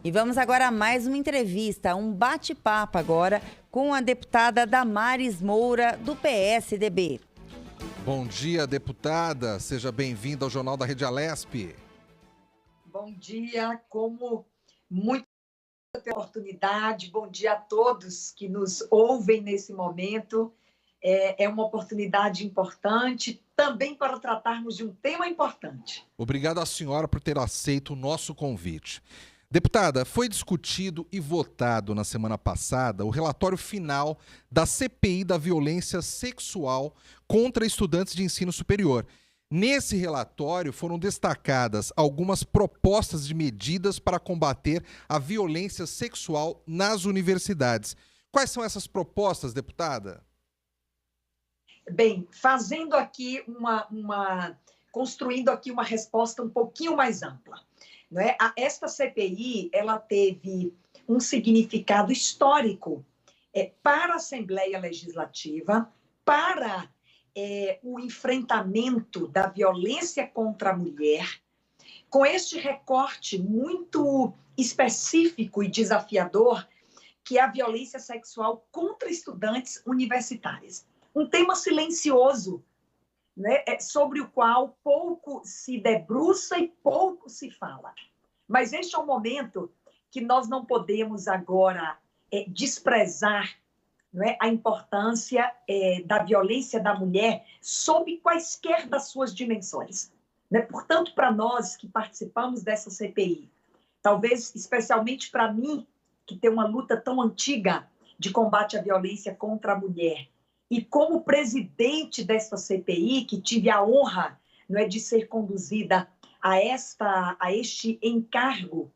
E vamos agora a mais uma entrevista, um bate-papo agora com a deputada Damares Moura, do PSDB. Bom dia, deputada. Seja bem-vinda ao Jornal da Rede Alesp. Bom dia, como muita oportunidade. Bom dia a todos que nos ouvem nesse momento. É uma oportunidade importante também para tratarmos de um tema importante. Obrigado à senhora por ter aceito o nosso convite. Deputada, foi discutido e votado na semana passada o relatório final da CPI da violência sexual contra estudantes de ensino superior. Nesse relatório foram destacadas algumas propostas de medidas para combater a violência sexual nas universidades. Quais são essas propostas, deputada? Bem, construindo aqui uma resposta um pouquinho mais ampla. Não é? Esta CPI, ela teve um significado histórico para a Assembleia Legislativa, para o enfrentamento da violência contra a mulher, com este recorte muito específico e desafiador, que é a violência sexual contra estudantes universitários. Um tema silencioso, né, sobre o qual pouco se debruça e pouco se fala. Mas este é um momento que nós não podemos agora desprezar, né, a importância da violência da mulher sob quaisquer das suas dimensões. Né? Portanto, para nós que participamos dessa CPI, talvez especialmente para mim, que tem uma luta tão antiga de combate à violência contra a mulher, e como presidente desta CPI, que tive a honra, não é, de ser conduzida a este encargo,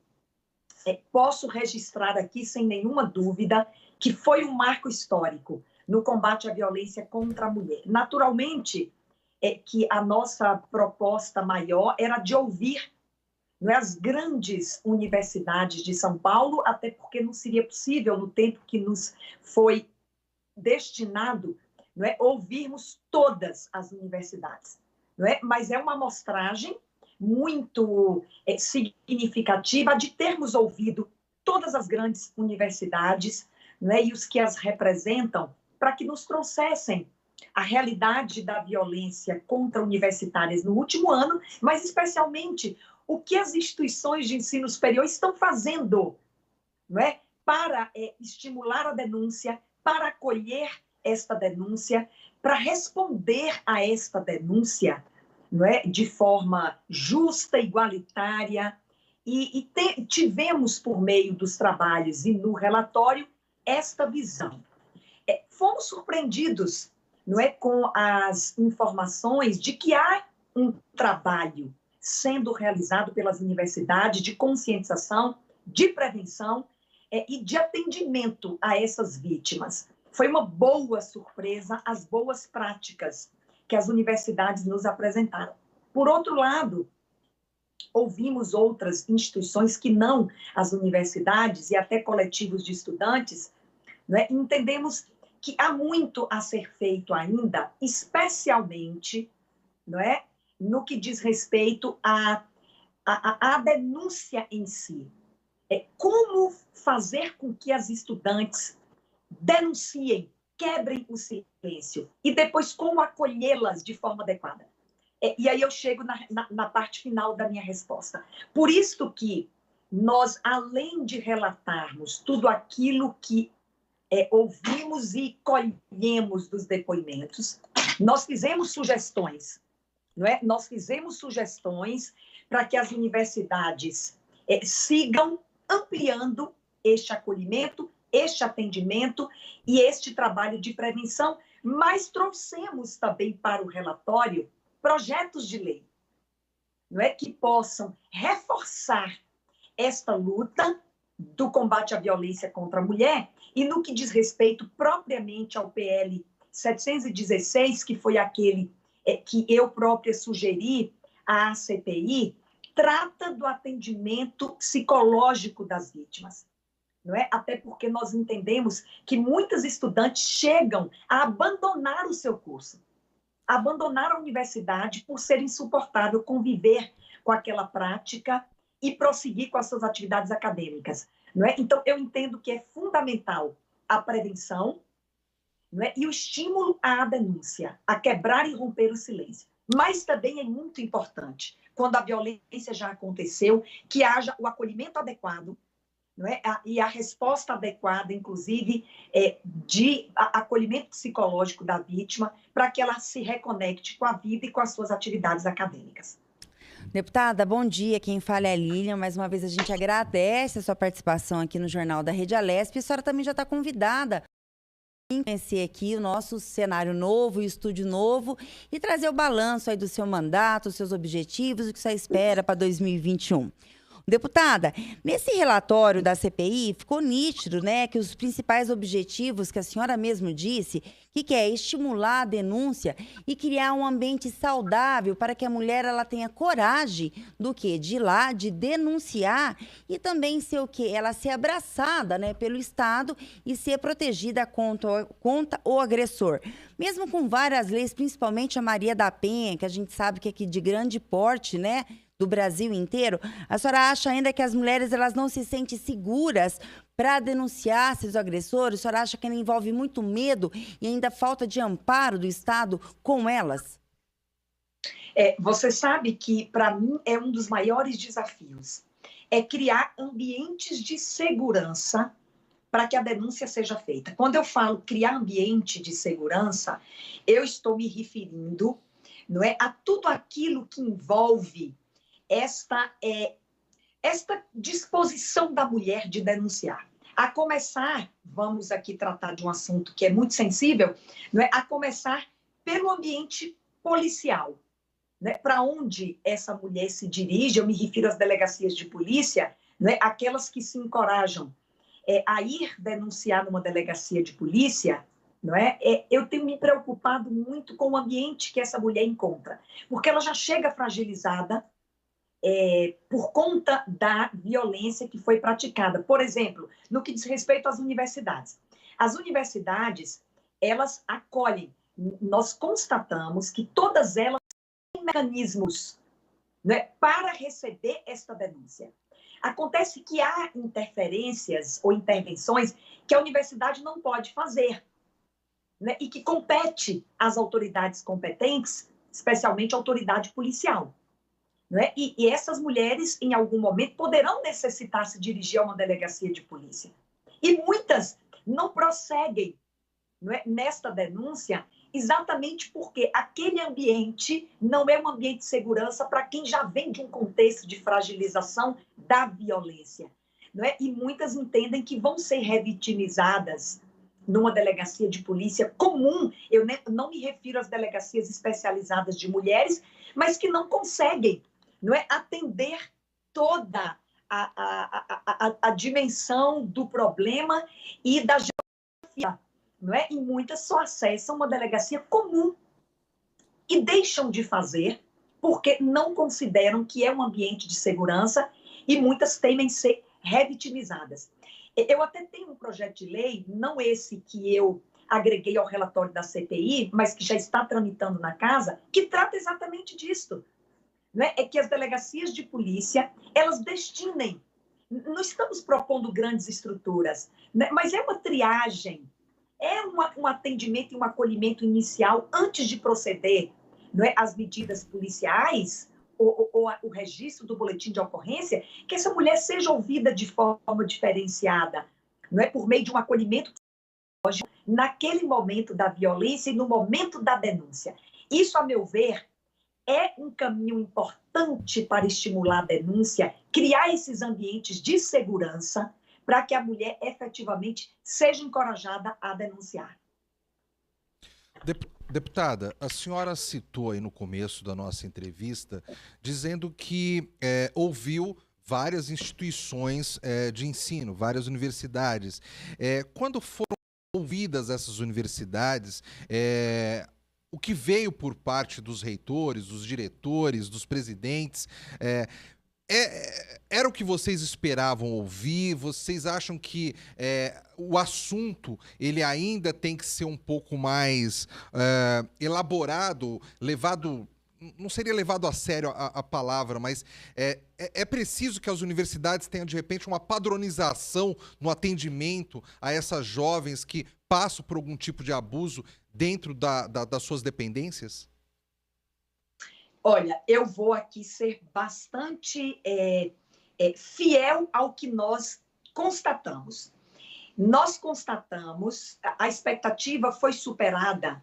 posso registrar aqui, sem nenhuma dúvida, que foi um marco histórico no combate à violência contra a mulher. Naturalmente, que a nossa proposta maior era de ouvir, não é, as grandes universidades de São Paulo, até porque não seria possível, no tempo que nos foi destinado, não é, ouvirmos todas as universidades. Não é? Mas é uma amostragem muito significativa de termos ouvido todas as grandes universidades, não é, e os que as representam, para que nos trouxessem a realidade da violência contra universitárias no último ano, mas especialmente o que as instituições de ensino superior estão fazendo, não é, para estimular a denúncia, para acolher esta denúncia, para responder a esta denúncia, não é, de forma justa, igualitária, e tivemos, por meio dos trabalhos e no relatório, esta visão. Fomos surpreendidos, não é, com as informações de que há um trabalho sendo realizado pelas universidades de conscientização, de prevenção e de atendimento a essas vítimas. Foi uma boa surpresa as boas práticas que as universidades nos apresentaram. Por outro lado, ouvimos outras instituições que não as universidades e até coletivos de estudantes, né? Entendemos que há muito a ser feito ainda, especialmente, não é, no que diz respeito à denúncia em si. Como fazer com que as estudantes denunciem, quebrem o silêncio e depois como acolhê-las de forma adequada. E aí eu chego na parte final da minha resposta. Por isso que nós, além de relatarmos tudo aquilo que ouvimos e colhemos dos depoimentos, nós fizemos sugestões, não é? Nós fizemos sugestões para que as universidades sigam ampliando este acolhimento, este atendimento e este trabalho de prevenção, mas trouxemos também para o relatório projetos de lei, não é, que possam reforçar esta luta do combate à violência contra a mulher e no que diz respeito propriamente ao PL 716, que foi aquele que eu própria sugeri à CPI, trata do atendimento psicológico das vítimas. Não é? Até porque nós entendemos que muitas estudantes chegam a abandonar o seu curso, abandonar a universidade por ser insuportável conviver com aquela prática e prosseguir com as suas atividades acadêmicas. Não é? Então, eu entendo que é fundamental a prevenção, não é? E o estímulo à denúncia, a quebrar e romper o silêncio. Mas também é muito importante, quando a violência já aconteceu, que haja o acolhimento adequado, não é? E a resposta adequada, inclusive, de acolhimento psicológico da vítima, para que ela se reconecte com a vida e com as suas atividades acadêmicas. Deputada, bom dia. Quem fala é a Lilian. Mais uma vez a gente agradece a sua participação aqui no Jornal da Rede Alesp. A senhora também já está convidada a conhecer aqui o nosso cenário novo, o estúdio novo e trazer o balanço aí do seu mandato, os seus objetivos, o que você espera para 2021. Deputada, nesse relatório da CPI ficou nítido, né, que os principais objetivos que a senhora mesmo disse, que é estimular a denúncia e criar um ambiente saudável para que a mulher ela tenha coragem do quê? De ir lá, de denunciar e também ser o quê? Ela ser abraçada, né, pelo Estado e ser protegida contra o agressor. Mesmo com várias leis, principalmente a Maria da Penha, que a gente sabe que é aqui de grande porte, né, do Brasil inteiro, a senhora acha ainda que as mulheres elas não se sentem seguras para denunciar seus agressores? A senhora acha que ainda envolve muito medo e ainda falta de amparo do Estado com elas? Você sabe que, para mim, é um dos maiores desafios. É criar ambientes de segurança para que a denúncia seja feita. Quando eu falo criar ambiente de segurança, eu estou me referindo, não é, a tudo aquilo que envolve esta disposição da mulher de denunciar. A começar, vamos aqui tratar de um assunto que é muito sensível, não é? A começar pelo ambiente policial. Né? Para onde essa mulher se dirige, eu me refiro às delegacias de polícia, não é? Aquelas que se encorajam a ir denunciar numa delegacia de polícia, não é? Eu tenho me preocupado muito com o ambiente que essa mulher encontra, porque ela já chega fragilizada, por conta da violência que foi praticada. Por exemplo, no que diz respeito às universidades. As universidades, elas acolhem. Nós constatamos que todas elas têm mecanismos, né, para receber esta denúncia. Acontece que há interferências ou intervenções que a universidade não pode fazer, né, e que compete às autoridades competentes, especialmente a autoridade policial. Né? E essas mulheres, em algum momento, poderão necessitar se dirigir a uma delegacia de polícia. E muitas não prosseguem, não é, nesta denúncia, exatamente porque aquele ambiente não é um ambiente de segurança para quem já vem de um contexto de fragilização da violência. Não é? E muitas entendem que vão ser revitimizadas numa delegacia de polícia comum. Eu não me refiro às delegacias especializadas de mulheres, mas que não conseguem, não é, atender toda a dimensão do problema e da geografia, não é? E muitas só acessam uma delegacia comum e deixam de fazer porque não consideram que é um ambiente de segurança e muitas temem ser revitimizadas. Eu até tenho um projeto de lei, não esse que eu agreguei ao relatório da CPI, mas que já está tramitando na casa, que trata exatamente disso. Né? É que as delegacias de polícia, elas destinem, não estamos propondo grandes estruturas, né? Mas é uma triagem, é um atendimento e um acolhimento inicial antes de proceder, não é, às medidas policiais ou o registro do boletim de ocorrência, que essa mulher seja ouvida de forma diferenciada, não é, por meio de um acolhimento psicológico naquele momento da violência e no momento da denúncia. Isso, a meu ver, é um caminho importante para estimular a denúncia, criar esses ambientes de segurança para que a mulher efetivamente seja encorajada a denunciar. Deputada, a senhora citou aí no começo da nossa entrevista, dizendo que ouviu várias instituições de ensino, várias universidades. Quando foram ouvidas essas universidades, o que veio por parte dos reitores, dos diretores, dos presidentes, era o que vocês esperavam ouvir? Vocês acham que o assunto ele ainda tem que ser um pouco mais elaborado, levado não seria levado a sério a palavra, mas é preciso que as universidades tenham, de repente, uma padronização no atendimento a essas jovens que passam por algum tipo de abuso dentro das suas dependências? Olha, eu vou aqui ser bastante fiel ao que nós constatamos. Nós constatamos, a expectativa foi superada,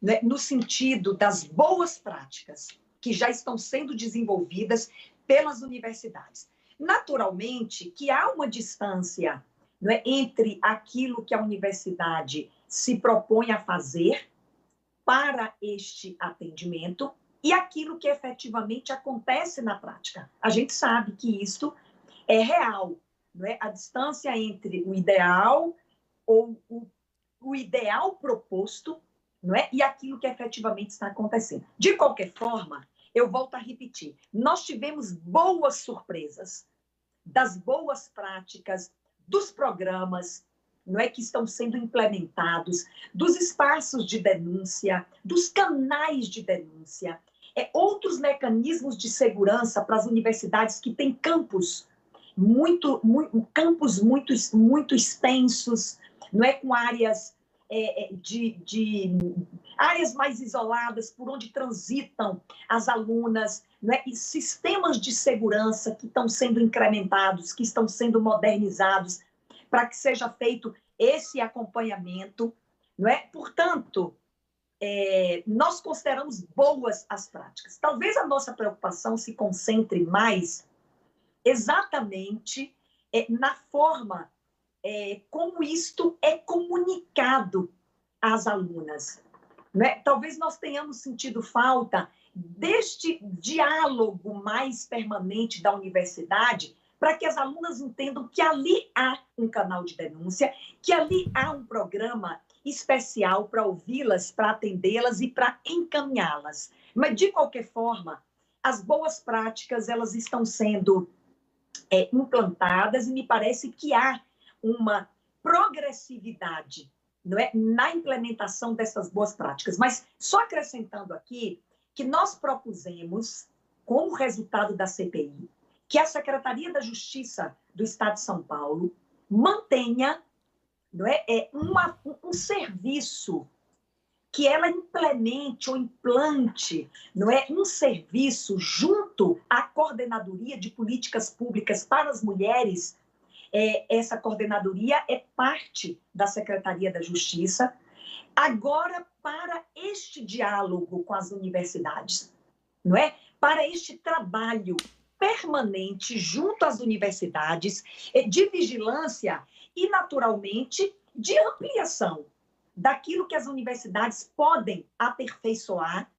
né, no sentido das boas práticas que já estão sendo desenvolvidas pelas universidades. Naturalmente que há uma distância, né, entre aquilo que a universidade se propõe a fazer para este atendimento e aquilo que efetivamente acontece na prática. A gente sabe que isso é real, não é? A distância entre o ideal ou o ideal proposto, não é? E aquilo que efetivamente está acontecendo. De qualquer forma, eu volto a repetir, nós tivemos boas surpresas das boas práticas, dos programas, não é, que estão sendo implementados, dos espaços de denúncia, dos canais de denúncia, outros mecanismos de segurança para as universidades que têm campos muito extensos, não é, com áreas áreas mais isoladas por onde transitam as alunas, não é? E sistemas de segurança que estão sendo incrementados, que estão sendo modernizados para que seja feito esse acompanhamento, não é? Portanto, nós consideramos boas as práticas. Talvez a nossa preocupação se concentre mais exatamente na forma como isto é comunicado às alunas, não é? Talvez nós tenhamos sentido falta deste diálogo mais permanente da universidade para que as alunas entendam que ali há um canal de denúncia, que ali há um programa especial para ouvi-las, para atendê-las e para encaminhá-las. Mas, de qualquer forma, as boas práticas elas estão sendo implantadas e me parece que há uma progressividade, não é, na implementação dessas boas práticas. Mas só acrescentando aqui que nós propusemos, como resultado da CPI, que a Secretaria da Justiça do Estado de São Paulo mantenha, não é, um serviço que ela implemente ou implante, não é, um serviço junto à Coordenadoria de Políticas Públicas para as Mulheres. Essa coordenadoria é parte da Secretaria da Justiça, agora para este diálogo com as universidades, não é? Para este trabalho permanente junto às universidades, de vigilância e, naturalmente, de ampliação daquilo que as universidades podem aperfeiçoar,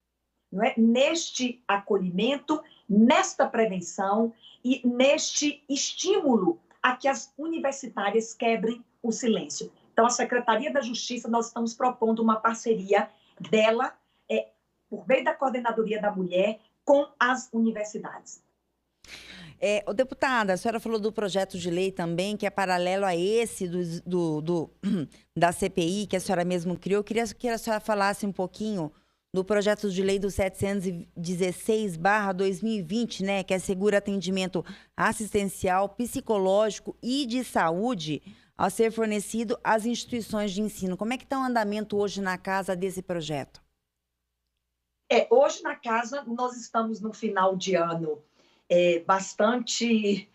não é? Neste acolhimento, nesta prevenção e neste estímulo a que as universitárias quebrem o silêncio. Então, a Secretaria da Justiça, nós estamos propondo uma parceria dela, por meio da Coordenadoria da Mulher, com as universidades. Deputada, a senhora falou do projeto de lei também, que é paralelo a esse da CPI, que a senhora mesmo criou. Eu queria que a senhora falasse um pouquinho do projeto de lei do 716/2020, né, que assegura atendimento assistencial, psicológico e de saúde a ser fornecido às instituições de ensino. Como é que está o andamento hoje na casa desse projeto? Hoje na casa nós estamos no final de ano bastante,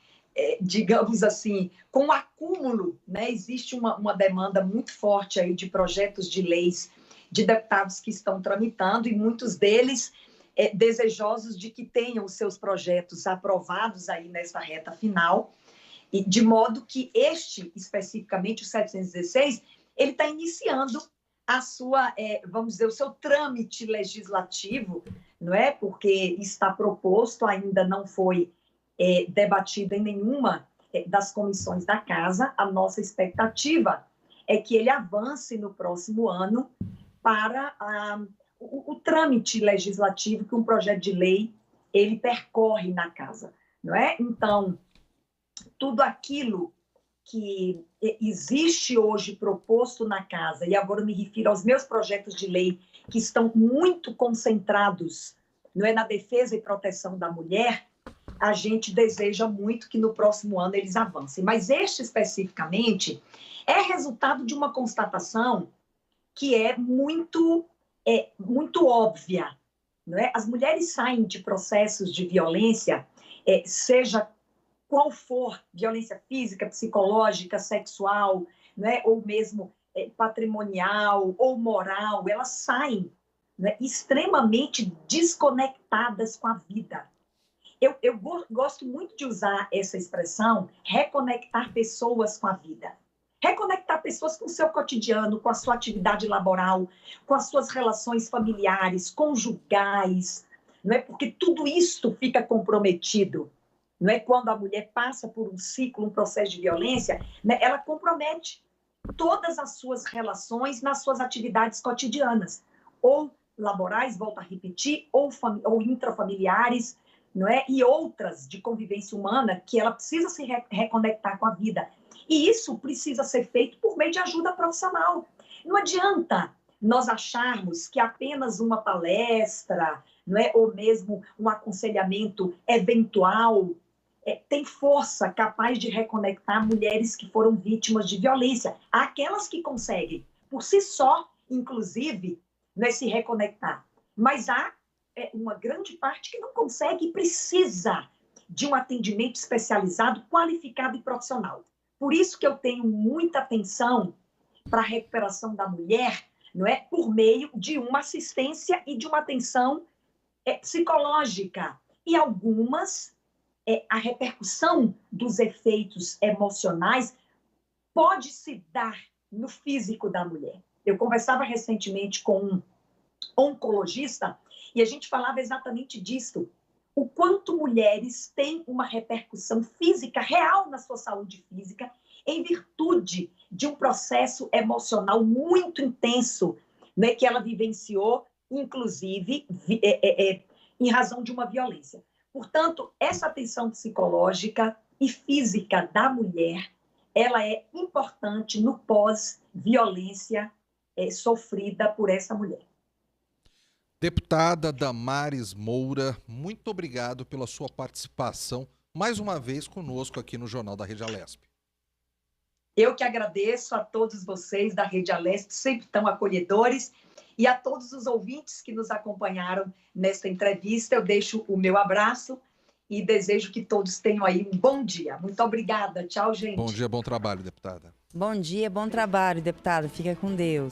digamos assim, com acúmulo, né? Existe uma demanda muito forte aí de projetos de leis de deputados que estão tramitando e muitos deles desejosos de que tenham os seus projetos aprovados aí nessa reta final, e de modo que especificamente o 716, ele está iniciando a sua, vamos dizer, o seu trâmite legislativo, não é? Porque está proposto, ainda não foi debatido em nenhuma das comissões da Casa. A nossa expectativa é que ele avance no próximo ano para o trâmite legislativo que um projeto de lei ele percorre na Casa, não é? Então, tudo aquilo que existe hoje proposto na Casa, e agora eu me refiro aos meus projetos de lei que estão muito concentrados não é, na defesa e proteção da mulher, a gente deseja muito que no próximo ano eles avancem. Mas este, especificamente, é resultado de uma constatação que é muito óbvia. Não é? As mulheres saem de processos de violência, seja qual for, violência física, psicológica, sexual, não é? Ou mesmo patrimonial ou moral, elas saem, não é, extremamente desconectadas com a vida. Eu gosto muito de usar essa expressão, reconectar pessoas com a vida. Reconectar pessoas com o seu cotidiano, com a sua atividade laboral, com as suas relações familiares, conjugais, não é? Porque tudo isso fica comprometido. Não é? Quando a mulher passa por um ciclo, um processo de violência, né, ela compromete todas as suas relações nas suas atividades cotidianas, ou laborais, volto a repetir, ou intrafamiliares, não é? E outras de convivência humana que ela precisa se reconectar com a vida. E isso precisa ser feito por meio de ajuda profissional. Não adianta nós acharmos que apenas uma palestra, não é? Ou mesmo um aconselhamento eventual tem força capaz de reconectar mulheres que foram vítimas de violência. Há aquelas que conseguem, por si só, inclusive, não é, se reconectar. Mas há uma grande parte que não consegue e precisa de um atendimento especializado, qualificado e profissional. Por isso que eu tenho muita atenção para a recuperação da mulher, não é, por meio de uma assistência e de uma atenção psicológica. E algumas, a repercussão dos efeitos emocionais pode se dar no físico da mulher. Eu conversava recentemente com um oncologista e a gente falava exatamente disso. O quanto mulheres têm uma repercussão física real na sua saúde física em virtude de um processo emocional muito intenso, né, que ela vivenciou, inclusive, em razão de uma violência. Portanto, essa atenção psicológica e física da mulher, ela é importante no pós-violência sofrida por essa mulher. Deputada Damares Moura, muito obrigado pela sua participação mais uma vez conosco aqui no Jornal da Rede Alesp. Eu que agradeço a todos vocês da Rede Alesp, sempre tão acolhedores, e a todos os ouvintes que nos acompanharam nesta entrevista. Eu deixo o meu abraço e desejo que todos tenham aí um bom dia. Muito obrigada. Tchau, gente. Bom dia, bom trabalho, deputada. Bom dia, bom trabalho, deputada. Fica com Deus.